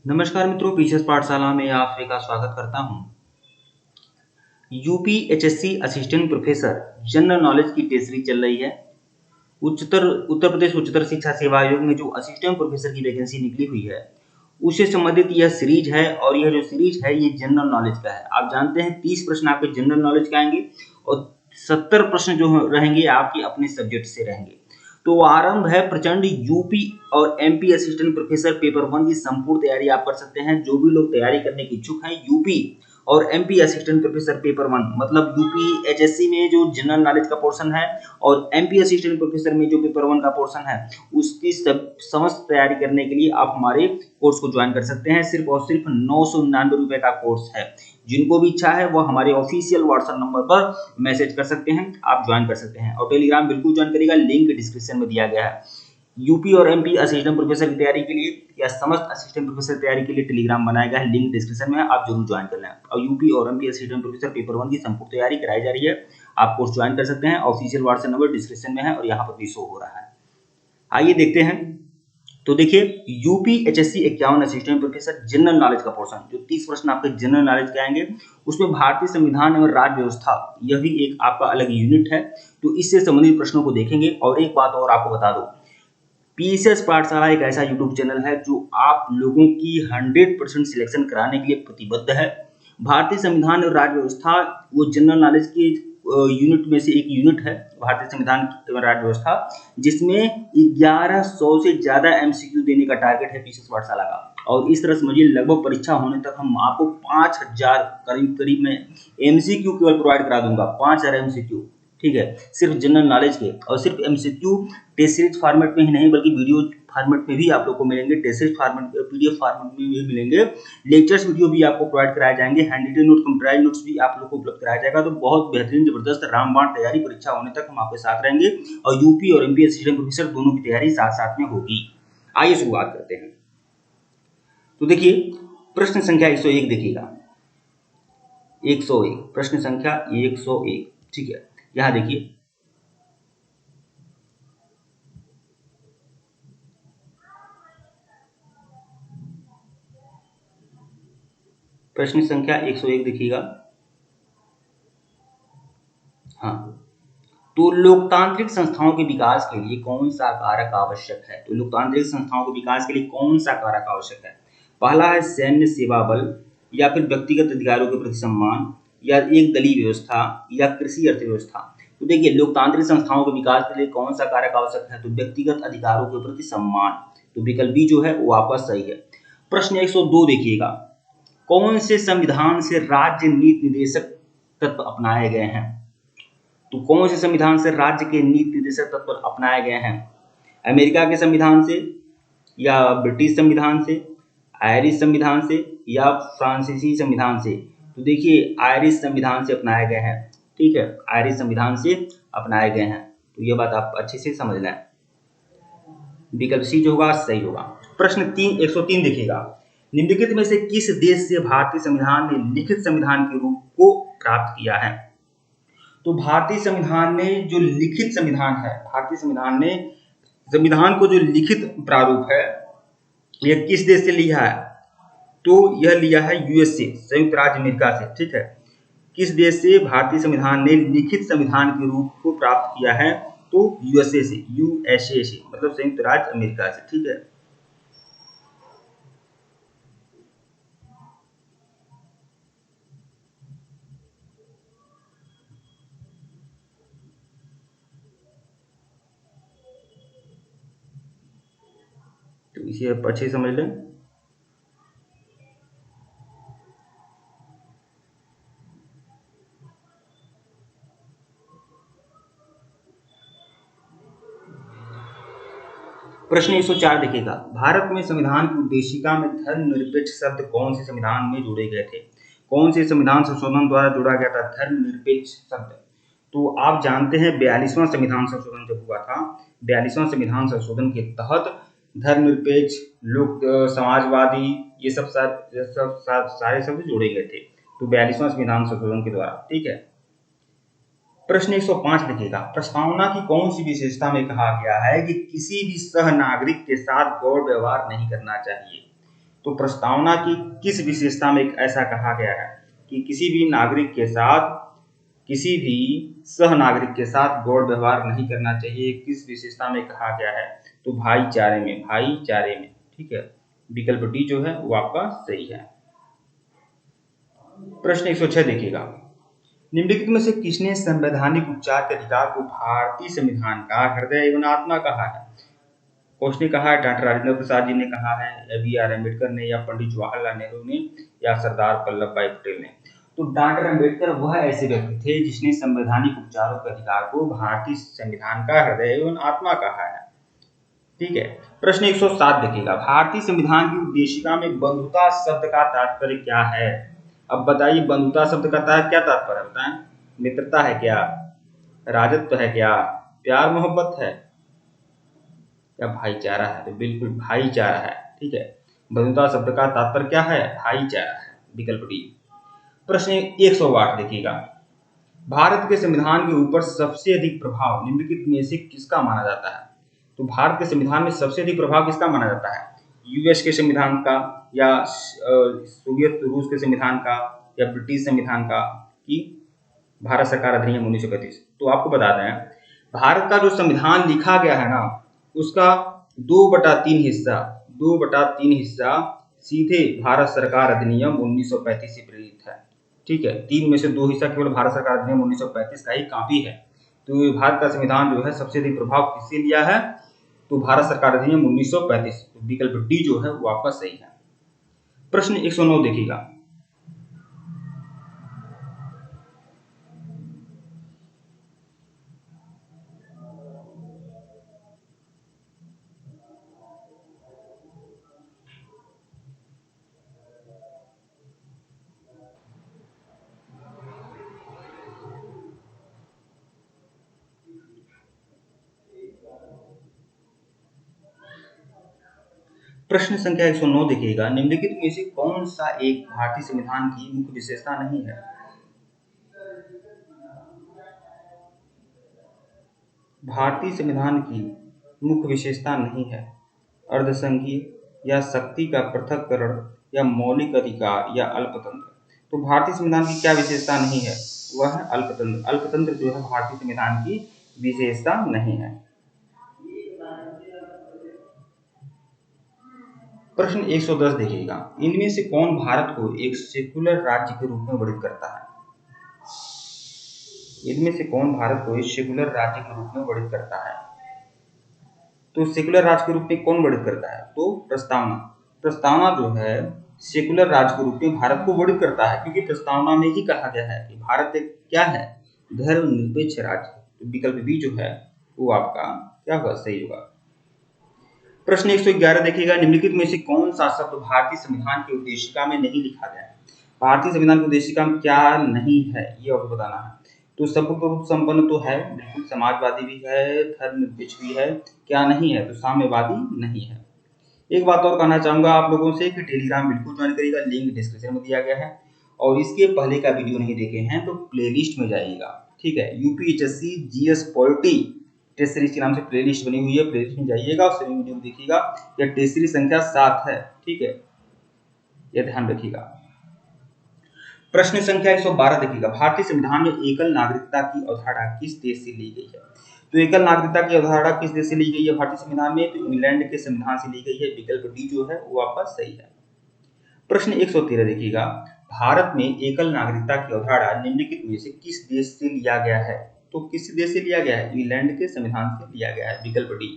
नमस्कार मित्रों, पीसीएस पाठशाला में आप सभी का स्वागत करता हूं। UPHSC assistant professor general knowledge की टेस्ट सीरीज चल रही है। उत्तर प्रदेश उच्चतर शिक्षा सेवा आयोग में जो असिस्टेंट प्रोफेसर की वैकेंसी निकली हुई है उससे संबंधित यह सीरीज है और यह जो सीरीज है ये जनरल नॉलेज का है। आप जानते हैं 30 प्रश्न आपके जनरल नॉलेज के आएंगे और 70 प्रश्न जो रहेंगे आपके अपने सब्जेक्ट से रहेंगे। तो आरंभ है प्रचंड यूपी और एमपी असिस्टेंट प्रोफेसर पेपर 1 की संपूर्ण तैयारी आप कर सकते हैं। जो भी लोग तैयारी करने के इच्छुक हैं यूपी और एमपी असिस्टेंट प्रोफेसर पेपर 1 मतलब यूपी एचएससी में जो जनरल नॉलेज का पोर्शन है और एमपी असिस्टेंट प्रोफेसर में जो पेपर 1 का पोर्शन है उसकी समस्त तैयारी करने के लिए आप हमारे कोर्स को ज्वाइन कर सकते हैं। सिर्फ और सिर्फ 999 रुपए का कोर्स है। जिनको भी इच्छा है वो हमारे ऑफिशियल व्हाट्सएप नंबर पर मैसेज कर सकते हैं, आप ज्वाइन कर सकते हैं और टेलीग्राम बिल्कुल ज्वाइन करिएगा, लिंक डिस्क्रिप्शन में दिया गया है। यूपी और एमपी असिस्टेंट प्रोफेसर की तैयारी के लिए या समस्त असिस्टेंट प्रोफेसर तैयारी के लिए टेलीग्राम बनाया गया है, लिंक डिस्क्रिप्शन में है, आप जरूर ज्वाइन कर लें। और यूपी और एमपी असिस्टेंट प्रोफेसर पेपर 1 की संपूर्ण तैयारी कराई जा रही है, आप कोर्स ज्वाइन कर सकते हैं। ऑफिशियल व्हाट्सएप नंबर डिस्क्रिप्शन में है और यहाँ पर भी शो हो रहा है। आइए देखते हैं। तो देखिए UP HSC 51 assistant professor general knowledge का पोर्शन जो 30 प्रश्न आपके जनरल नॉलेज के आएंगे उसमें भारतीय संविधान और राज्य व्यवस्था यह भी एक आपका अलग यूनिट है। तो इससे संबंधित प्रश्नों को देखेंगे। और एक बात और आपको बता दो, पीसीएस पाठशाला एक ऐसा यूट्यूब चैनल है जो आप लोगों की 100% सिलेक्शन कराने के लिए प्रतिबद्ध है। भारतीय संविधान और राज्य व्यवस्था वो जनरल नॉलेज के यूनिट में से एक यूनिट है, भारतीय संविधान और राज्य व्यवस्था, जिसमें 1100 से ज्यादा एमसीक्यू देने का टारगेट है पीसीएस पाठशाला का। और इस तरह समझिए लगभग परीक्षा होने तक हम आपको 5000 करीब में एमसीक्यू केवल प्रोवाइड करा दूंगा। 5000 एमसीक्यू, ठीक है, सिर्फ जनरल नॉलेज के। और सिर्फ एमसीक्यू टेस्ट सीरीज फॉर्मेट में ही नहीं बल्कि वीडियो फॉर्मेट में भी आप लोग को मिलेंगे, test series format PDF format में भी मिलेंगे, लेक्चर्स वीडियो भी आपको प्रोवाइड कराए जाएंगे, hand written note computerize notes भी आप लोग को उपलब्ध कराया जाएगा। तो बहुत बेहतरीन जबरदस्त रामबाण तैयारी, परीक्षा होने तक हम आपके साथ रहेंगे और यूपी और एमपी असिस्टेंट प्रोफेसर दोनों की तैयारी साथ साथ में होगी। आइए शुरुआत करते हैं। तो देखिए प्रश्न संख्या 101 देखिएगा, 101 प्रश्न संख्या 101, ठीक है। यहां देखिए प्रश्न संख्या 101 देखिएगा। हाँ, तो लोकतांत्रिक संस्थाओं के विकास के लिए कौन सा कारक आवश्यक है? तो लोकतांत्रिक संस्थाओं के विकास के लिए कौन सा कारक आवश्यक है? पहला है सैन्य सेवा बल या फिर व्यक्तिगत अधिकारों के प्रति सम्मान या एक दलीय व्यवस्था या कृषि अर्थव्यवस्था। तो देखिए लोकतांत्रिक संस्थाओं के विकास के लिए कौन सा कारक आवश्यक है? तो व्यक्तिगत अधिकारों के प्रति सम्मान। तो विकल्प बी जो है वो आपका सही है। प्रश्न 102 देखिएगा, कौन से संविधान से राज्य नीति निर्देशक तत्व अपनाए गए हैं? तो कौन से संविधान से राज्य के नीति निर्देशक तत्व अपनाए गए हैं? अमेरिका के संविधान से या ब्रिटिश संविधान से, आयरिश संविधान से या फ्रांसीसी संविधान से? तो देखिए आयरिश संविधान से अपनाए गए हैं, ठीक है, आयरिश संविधान से अपनाए गए हैं। तो ये बात आप अच्छे से समझ लें, विकल्प सी जो होगा सही होगा। प्रश्न 103 देखिएगा, निम्नलिखित में से किस देश से भारतीय संविधान ने लिखित संविधान के रूप को प्राप्त किया है? तो भारतीय संविधान ने जो लिखित संविधान है, भारतीय संविधान ने संविधान को जो लिखित प्रारूप है यह किस देश से लिया है? तो यह लिया है यूएस से, संयुक्त राज्य अमेरिका से, ठीक है। किस देश से भारतीय संविधान ने लिखित संविधान के रूप को प्राप्त किया है? तो यूएसए से, यूएसए से मतलब संयुक्त राज्य अमेरिका से, ठीक है। तो इसे आप अच्छे समझ लें। प्रश्न 104 देखिएगा, भारत में संविधान की उद्देशिका में धर्मनिरपेक्ष शब्द कौन से संविधान में जोड़े गए थे? कौन से संविधान संशोधन द्वारा जोड़ा गया था धर्मनिरपेक्ष शब्द? तो आप जानते हैं 42वां संविधान संशोधन जब हुआ था, 42वां संविधान संशोधन के तहत धर्मनिरपेक्ष, लोक समाजवादी, ये सब सारे शब्द जोड़े गए थे। तो 42वां संविधान संशोधन के द्वारा, ठीक है। प्रश्न 105 लिखिएगा, प्रस्तावना की कौन सी विशेषता में कहा गया है कि किसी भी सह नागरिक के साथ गौर व्यवहार नहीं करना चाहिए? तो प्रस्तावना की किस विशेषता में ऐसा कहा गया है कि किसी भी नागरिक के साथ, किसी भी सह नागरिक के साथ गौर व्यवहार नहीं करना चाहिए? किस विशेषता में कहा गया है? तो भाईचारे में, भाईचारे में। ठीक है, विकल्प डी जो है वो आपका सही है। प्रश्न 106 देखिएगा, निम्नलिखित में से किसने संवैधानिक उपचार के अधिकार को भारतीय संविधान का हृदय एवं आत्मा कहा है? उसने कहा है डॉक्टर राजेंद्र प्रसाद जी ने कहा है, या बी आर अम्बेडकर ने, या पंडित जवाहरलाल नेहरू ने, या सरदार वल्लभ भाई पटेल ने? तो डॉक्टर अम्बेडकर वह ऐसे व्यक्ति थे जिसने संवैधानिक उपचारों के अधिकार को भारतीय संविधान का हृदय एवं आत्मा कहा है। ठीक है, प्रश्न 107 देखिएगा, भारतीय संविधान की उद्देशिका में बंधुता शब्द का तात्पर्य क्या है? अब बताइए, बंधुता शब्द का क्या तात्पर्य है? बताएं। मित्रता है क्या? राजत्व है क्या? प्यार मोहब्बत है या भाईचारा है? तो बिल्कुल भाईचारा है। ठीक है, बंधुता शब्द का तात्पर्य क्या है? भाईचारा है, विकल्प डी। प्रश्न 108 देखिएगा, भारत के संविधान के ऊपर सबसे अधिक प्रभाव निम्नलिखित में से किसका माना जाता है? तो भारत के संविधान में सबसे अधिक प्रभाव किसका माना जाता है? यूएस के संविधान का, या सोवियत रूस के संविधान का, या ब्रिटिश संविधान का, कि भारत सरकार अधिनियम 1935? तो आपको बता दें, भारत का जो संविधान लिखा गया है ना, उसका 2/3 हिस्सा, 2/3 हिस्सा सीधे भारत सरकार अधिनियम 1935 से प्रेरित है। ठीक है, 3 में से 2 हिस्सा केवल भारत सरकार अधिनियम 1935 का ही काफी है। तो भारत का संविधान जो है सबसे अधिक प्रभाव किससे लिया है? तो भारत सरकार अधिनियम 1935। तो विकल्प डी जो है वो आपका सही है। प्रश्न 109 देखिएगा, प्रश्न संख्या 109 देखिएगा, निम्नलिखित में से कौन सा एक भारतीय संविधान की मुख्य विशेषता नहीं है? भारतीय संविधान की मुख्य विशेषता नहीं है अर्धसंघीय, या शक्ति का पृथक्करण, या मौलिक अधिकार, या अल्पतंत्र? तो भारतीय संविधान की क्या विशेषता नहीं है? वह है अल्पतंत्र। अल्पतंत्र जो है भारतीय संविधान की विशेषता नहीं है। प्रश्न 110 देखिएगा, इनमें से कौन भारत को एक सेकुलर राज्य के रूप में वर्णित करता है? इनमें से कौन भारत को एक सेकुलर राज्य के रूप में वर्णित करता है? तो सेकुलर राज्य के रूप में कौन वर्णित करता है? तो प्रस्तावना। प्रस्तावना जो है सेकुलर राज्य के रूप में भारत को वर्णित करता है, क्योंकि प्रस्तावना में ही कहा गया है कि भारत एक क्या है? धर्मनिरपेक्ष राज्य। तो विकल्प बी जो है वो आपका क्या होगा? सही होगा। प्रश्न 111 देखिएगा, निम्नलिखित में से कौन सा शब्द भारतीय संविधान की उद्देशिका में नहीं लिखा गया है? भारतीय संविधान की उद्देशिका में क्या नहीं है ये आपको बताना है। तो सबको संपन्न तो है, बिल्कुल, समाजवादी भी है, धर्मनिरपेक्ष भी है, क्या नहीं है? तो साम्यवादी नहीं है। एक बात और कहना चाहूंगा आप लोगों से कि टेलीग्राम बिल्कुल ज्वाइन करिएगा, लिंक डिस्क्रिप्शन में दिया गया है, और इसके पहले का वीडियो नहीं देखे हैं तो प्लेलिस्ट में जाइएगा। ठीक है, UPHSC GS polity test series के नाम से प्लेलिस्ट बनी हुई है, प्लेलिस्ट में जाइएगा और सभी वीडियो देखिएगा। यह टेस्ट सीरीज संख्या 7 है। ठीक है, यह ध्यान रखिएगा। प्रश्न संख्या 112 देखिएगा, भारतीय संविधान में एकल नागरिकता की अवधारणा किस देश से ली गई है? तो एकल नागरिकता की अवधारणा किस देश से ली गई है भारतीय संविधान में? तो इंग्लैंड के संविधान से ली गई है। विकल्प डी जो है वो आपका सही है। प्रश्न 113 देखिएगा, भारत में एकल नागरिकता की अवधारणा निम्नलिखित में से किस देश से लिया गया है? तो किस देश से लिया गया है? इंग्लैंड के संविधान से लिया गया है। विकल्प डी।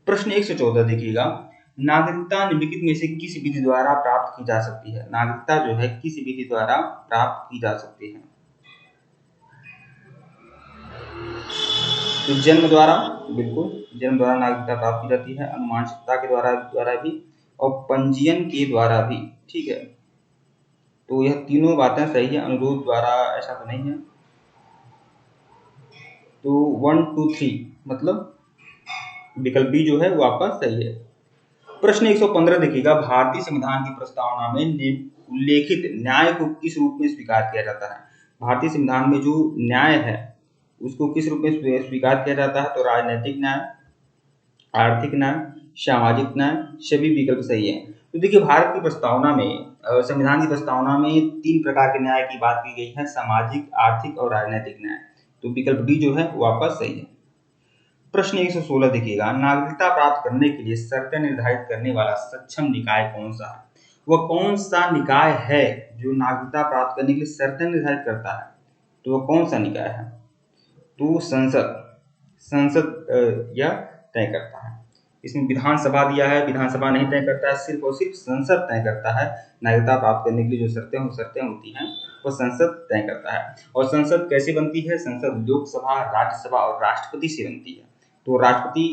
प्रश्न 114 देखिएगा, नागरिकता निम्नलिखित में से किस विधि द्वारा प्राप्त की जा सकती है? नागरिकता जो है किस विधि द्वारा प्राप्त की जा सकती है? तो जन्म द्वारा, बिल्कुल, जन्म द्वारा नागरिकता प्राप्त की जाती है, अनुमानसिकता के द्वारा भी, और पंजीयन के द्वारा भी। ठीक है, तो यह तीनों बातें सही है। अनुरोध द्वारा ऐसा तो नहीं है। तो 1 2 3 मतलब विकल्प बी जो है वो आपका सही है। प्रश्न 115 देखिएगा, भारतीय संविधान की प्रस्तावना में उल्लेखित न्याय को किस रूप में स्वीकार किया जाता है? भारतीय संविधान में जो न्याय है उसको किस रूप में स्वीकार किया जाता है? तो राजनीतिक न्याय, आर्थिक न्याय, सामाजिक न्याय, सभी विकल्प सही है। तो देखिए भारत की प्रस्तावना में संविधान की प्रस्तावना में 3 प्रकार के न्याय की बात की गई है, सामाजिक, आर्थिक और राजनीतिक न्याय। तो विकल्प डी जो है वो आपका सही है। प्रश्न 116 देखिएगा, नागरिकता प्राप्त करने के लिए शर्तें निर्धारित करने वाला सक्षम निकाय कौन सा है? वह कौन सा निकाय है जो नागरिकता प्राप्त करने के लिए शर्तें निर्धारित करता है? तो वह कौन सा निकाय है? तो संसद यह तय करता है। इसमें विधानसभा दिया है, विधानसभा नहीं तय करता है, सिर्फ और सिर्फ संसद तय करता है। नागरिकता प्राप्त करने के लिए जो शर्तें होती हैं वो संसद तय करता है। और संसद कैसे बनती है? संसद लोकसभा, राज्यसभा और राष्ट्रपति से बनती है। तो राष्ट्रपति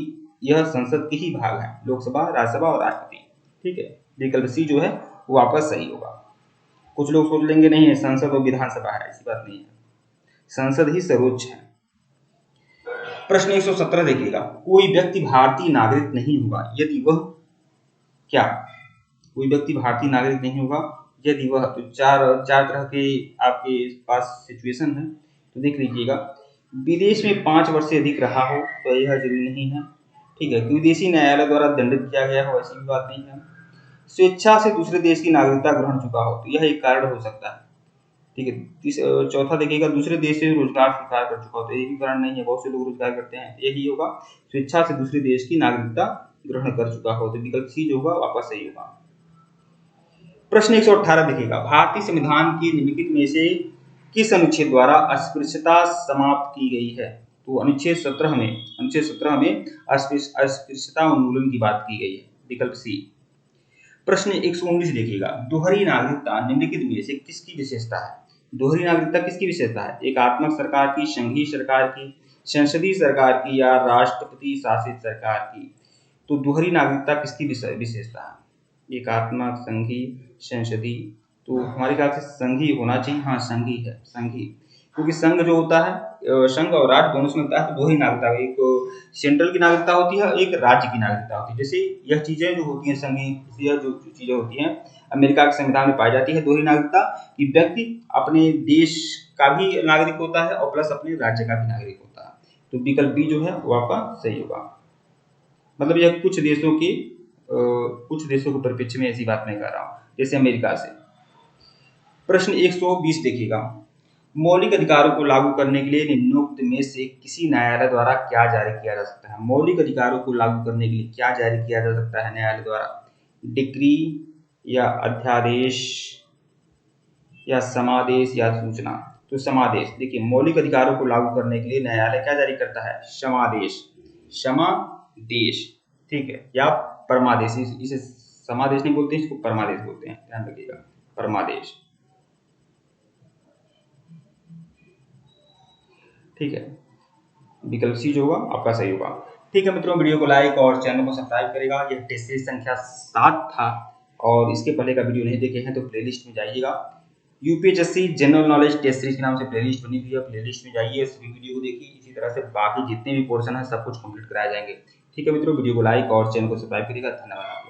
यह संसद के ही भाग है, लोकसभा, राज्यसभा और राष्ट्रपति। ठीक है, विकल्प सी जो है वो आपका सही होगा। कुछ लोग सोच लेंगे नहीं है संसद और विधानसभा है, ऐसी बात नहीं है, संसद ही सर्वोच्च है। प्रश्न 117 देखिएगा, कोई व्यक्ति भारतीय नागरिक नहीं होगा यदि वह क्या? कोई व्यक्ति भारतीय नागरिक नहीं होगा यदि वह, तो चार तरह के आपके पास सिचुएशन है, तो देख लीजिएगा। विदेश में 5 वर्ष से अधिक रहा हो तो यह जरूरी नहीं है, ठीक है, कि विदेशी न्यायालय द्वारा दंडित किया गया हो, ऐसी भी बात नहीं है। स्वेच्छा से दूसरे देश की नागरिकता ग्रहण चुका हो तो यह एक कारण हो सकता है, ठीक है। चौथा देखिएगा, दूसरे देश से रोजगार स्वीकार कर चुका हो तो ये भी कारण नहीं है, बहुत से लोग रोजगार करते हैं, यही होगा स्वेच्छा से दूसरे देश की नागरिकता ग्रहण कर चुका हो, तो विकल्प सी जो होगा वापस सही होगा। प्रश्न 118 देखिएगा, भारतीय संविधान के निम्नलिखित में से किस अनुच्छेद द्वारा अस्पृश्यता समाप्त की गई है? तो अनुच्छेद 17 में अस्पृश्यता उन्मूलन की बात की गई है, विकल्प सी। प्रश्न 119 देखिएगा, दोहरी नागरिकता निम्नलिखित में से किसकी विशेषता है? दोहरी नागरिकता किसकी विशेषता है? एकात्मक सरकार की, संघीय सरकार की, संसदीय सरकार की या राष्ट्रपति शासित सरकार की? तो दोहरी नागरिकता किसकी विशेषता है? एकात्मक, संघीय, संसदीय, तो हमारे ख्याल से संघीय होना चाहिए। हाँ, संघीय है, संघीय, क्योंकि संघ जो होता है, संघ और राज्य दोनों से मिलता है, तो दोहरी नागरिकता, एक सेंट्रल की नागरिकता होती है, एक राज्य की नागरिकता होती है। जैसे यह चीजें जो होती हैं, संघीय जो चीजें होती हैं अमेरिका के संविधान में पाई जाती है, दोहरी नागरिकता कि व्यक्ति अपने देश का भी नागरिक होता है और प्लस अपने राज्य का भी नागरिक होता है। तो विकल्प बी जो है वो आपका सही होगा। मतलब यह कुछ देशों के परिप्रेक्ष्य में ऐसी बात नहीं कर रहा हूँ, जैसे अमेरिका से। प्रश्न 120 देखिएगा, मौलिक अधिकारों को लागू करने के लिए निम्नोक्त में से किसी न्यायालय द्वारा क्या जारी किया जा सकता है? मौलिक अधिकारों को लागू करने के लिए क्या जारी किया जा सकता है न्यायालय द्वारा? डिक्री या अध्यादेश या समादेश या सूचना? तो समादेश। देखिए, मौलिक अधिकारों को लागू करने के लिए न्यायालय क्या जारी करता है? समादेश, ठीक है, या परमादेश। इसे समादेश नहीं बोलते, इसको परमादेश बोलते हैं, ध्यान रखिएगा, परमादेश, ठीक है। विकल्प सी जो होगा आपका सही होगा। ठीक है मित्रों, वीडियो को लाइक और चैनल को सब्सक्राइब करेगा। यह टेस्ट सीरीज संख्या 7 था और इसके पहले का वीडियो नहीं देखे हैं तो प्लेलिस्ट में जाइएगा। UPSC general knowledge test series के नाम से प्लेलिस्ट बनी हुई है, प्लेलिस्ट में जाइए, सभी वीडियो को देखिए। इसी तरह से बाकी जितने भी पोर्शन है सब कुछ कंप्लीट कराए जाएंगे। ठीक है मित्रों, वीडियो को लाइक और चैनल को सब्सक्राइब करिएगा। धन्यवाद।